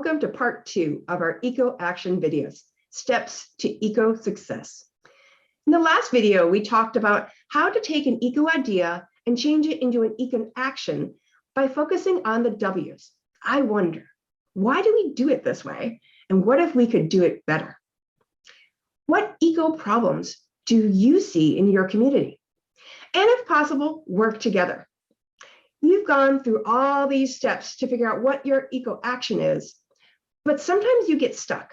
Welcome to part 2 of our Eco Action videos, Steps to Eco Success. In the last video, we talked about how to take an eco idea and change it into an eco action by focusing on the W's. I wonder, why do we do it this way? And what if we could do it better? What eco problems do you see in your community? And if possible, work together. You've gone through all these steps to figure out what your eco action is, but sometimes you get stuck.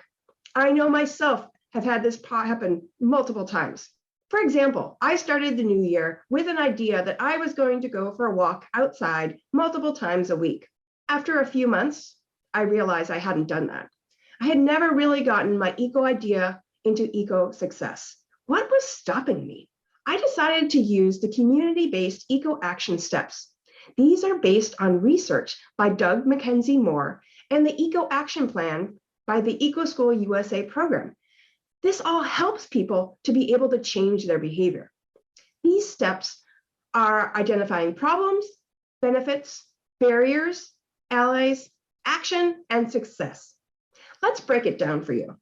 I know myself have had this happen multiple times. For example, I started the new year with an idea that I was going to go for a walk outside multiple times a week. After a few months, I realized I hadn't done that. I had never really gotten my eco idea into eco success. What was stopping me? I decided to use the community-based eco action steps. These are based on research by Doug Mackenzie Moore and the Eco Action Plan by the Eco School USA program. This all helps people to be able to change their behavior. These steps are identifying problems, benefits, barriers, allies, action, and success. Let's break it down for you.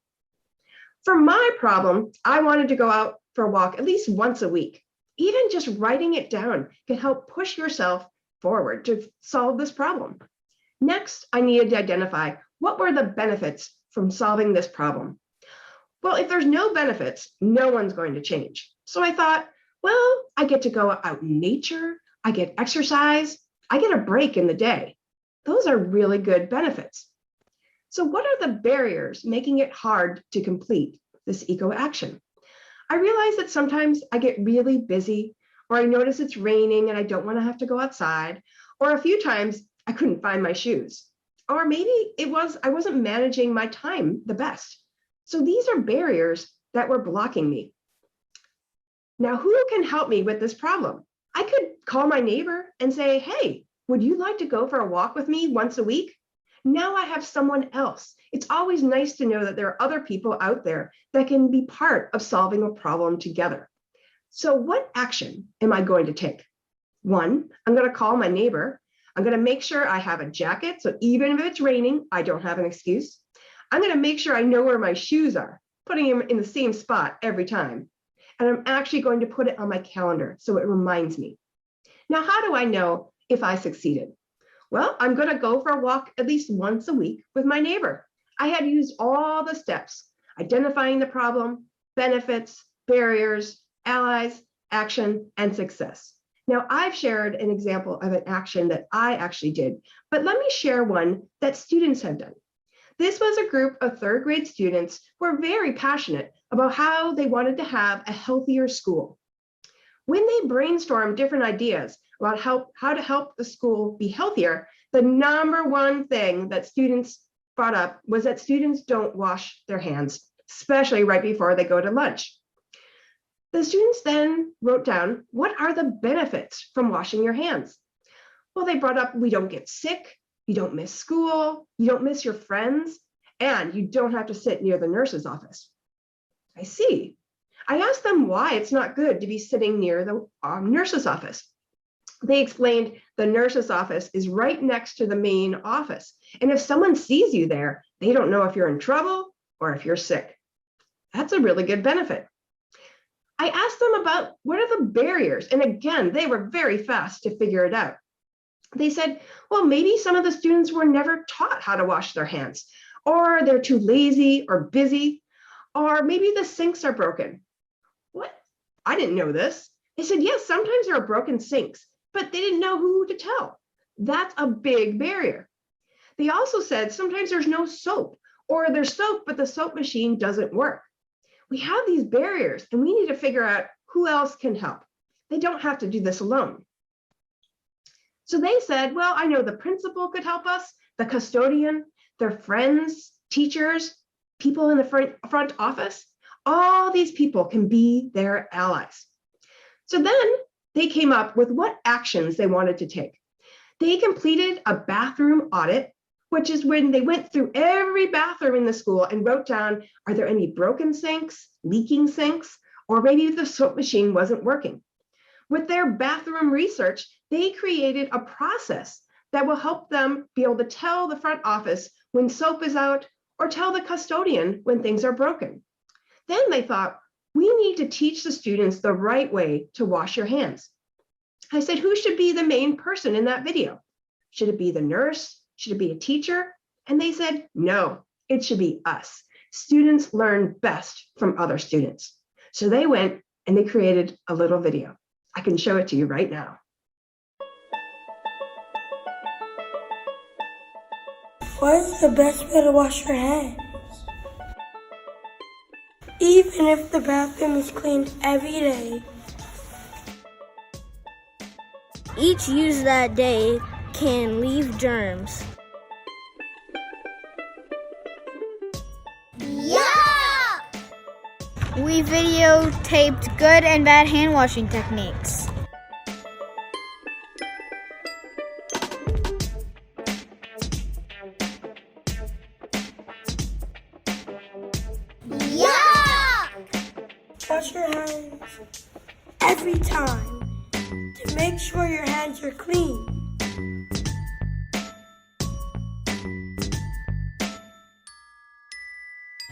For my problem, I wanted to go out for a walk at least once a week. Even just writing it down can help push yourself forward to solve this problem. Next, I needed to identify what were the benefits from solving this problem. Well, if there's no benefits, no one's going to change. So I thought, well, I get to go out in nature, I get exercise, I get a break in the day. Those are really good benefits. So what are the barriers making it hard to complete this eco action? I realize that sometimes I get really busy, or I notice it's raining and I don't want to have to go outside, or a few times I couldn't find my shoes, or maybe I wasn't managing my time the best. So these are barriers that were blocking me. Now, who can help me with this problem? I could call my neighbor and say, hey, would you like to go for a walk with me once a week? Now I have someone else. It's always nice to know that there are other people out there that can be part of solving a problem together. So what action am I going to take? One, I'm going to call my neighbor. I'm going to make sure I have a jacket, so even if it's raining, I don't have an excuse. I'm going to make sure I know where my shoes are, putting them in the same spot every time. And I'm actually going to put it on my calendar so it reminds me. Now, how do I know if I succeeded? Well, I'm going to go for a walk at least once a week with my neighbor. I had used all the steps, identifying the problem, benefits, barriers, allies, action, and success. Now, I've shared an example of an action that I actually did, but let me share one that students have done. This was a group of third grade students who were very passionate about how they wanted to have a healthier school. When they brainstormed different ideas about how to help the school be healthier, the number one thing that students brought up was that students don't wash their hands, especially right before they go to lunch. The students then wrote down, what are the benefits from washing your hands? Well, they brought up, we don't get sick, you don't miss school, you don't miss your friends, and you don't have to sit near the nurse's office. I see. I asked them why it's not good to be sitting near the nurse's office. They explained the nurse's office is right next to the main office. And if someone sees you there, they don't know if you're in trouble or if you're sick. That's a really good benefit. I asked them about what are the barriers? And again, they were very fast to figure it out. They said, well, maybe some of the students were never taught how to wash their hands, or they're too lazy or busy, or maybe the sinks are broken. What? I didn't know this. They said, yes, sometimes there are broken sinks, but they didn't know who to tell. That's a big barrier. They also said sometimes there's no soap, or there's soap, but the soap machine doesn't work. We have these barriers and we need to figure out who else can help. They don't have to do this alone. So they said, well, I know the principal could help us, the custodian, their friends, teachers, people in the front office. All these people can be their allies. So then they came up with what actions they wanted to take. They completed a bathroom audit, which is when they went through every bathroom in the school and wrote down, are there any broken sinks, leaking sinks, or maybe the soap machine wasn't working. With their bathroom research, they created a process that will help them be able to tell the front office when soap is out, or tell the custodian when things are broken. Then they thought, we need to teach the students the right way to wash your hands. I said, who should be the main person in that video? Should it be the nurse? Should it be a teacher? And they said, no, it should be us. Students learn best from other students. So they went and they created a little video. I can show it to you right now. What is the best way to wash your hands? Even if the bathroom is cleaned every day. Each use that day can leave germs. Yeah! We videotaped good and bad hand washing techniques. Yeah! Wash your hands every time to make sure your hands are clean.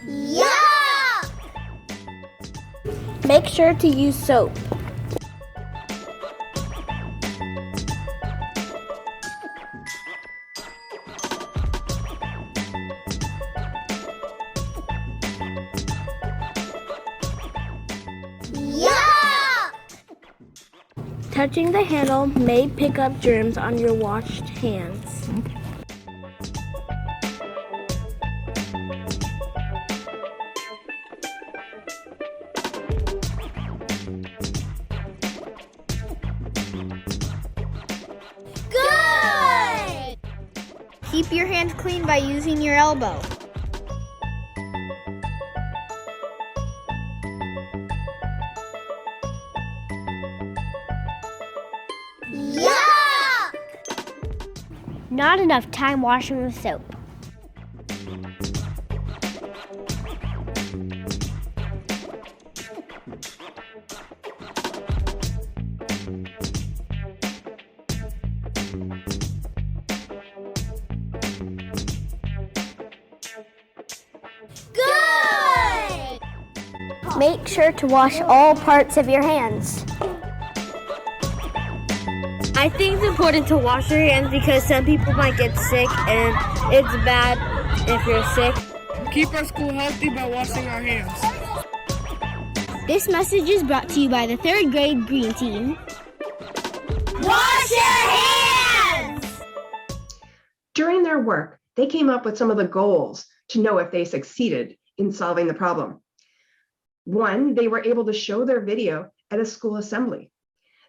Yeah! Make sure to use soap. Yeah! Touching the handle may pick up germs on your washed hands. Good! Keep your hands clean by using your elbow. Yeah! Not enough time washing with soap. Good! Make sure to wash all parts of your hands. I think it's important to wash your hands because some people might get sick and it's bad if you're sick. Keep our school healthy by washing our hands. This message is brought to you by the 3rd grade Green Team. Wash your hands! During their work, they came up with some of the goals to know if they succeeded in solving the problem. One, they were able to show their video at a school assembly.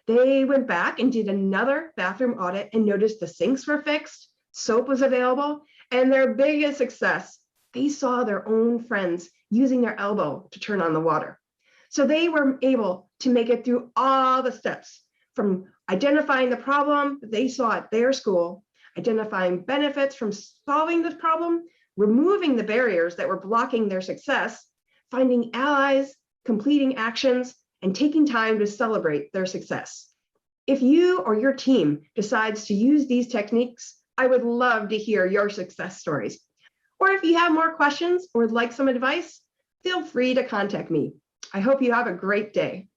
They went back and did another bathroom audit and noticed the sinks were fixed, soap was available, and their biggest success, they saw their own friends using their elbow to turn on the water. So they were able to make it through all the steps, from identifying the problem that they saw at their school, identifying benefits from solving this problem, removing the barriers that were blocking their success, finding allies, completing actions, and taking time to celebrate their success. If you or your team decides to use these techniques, I would love to hear your success stories. Or if you have more questions or would like some advice, feel free to contact me. I hope you have a great day.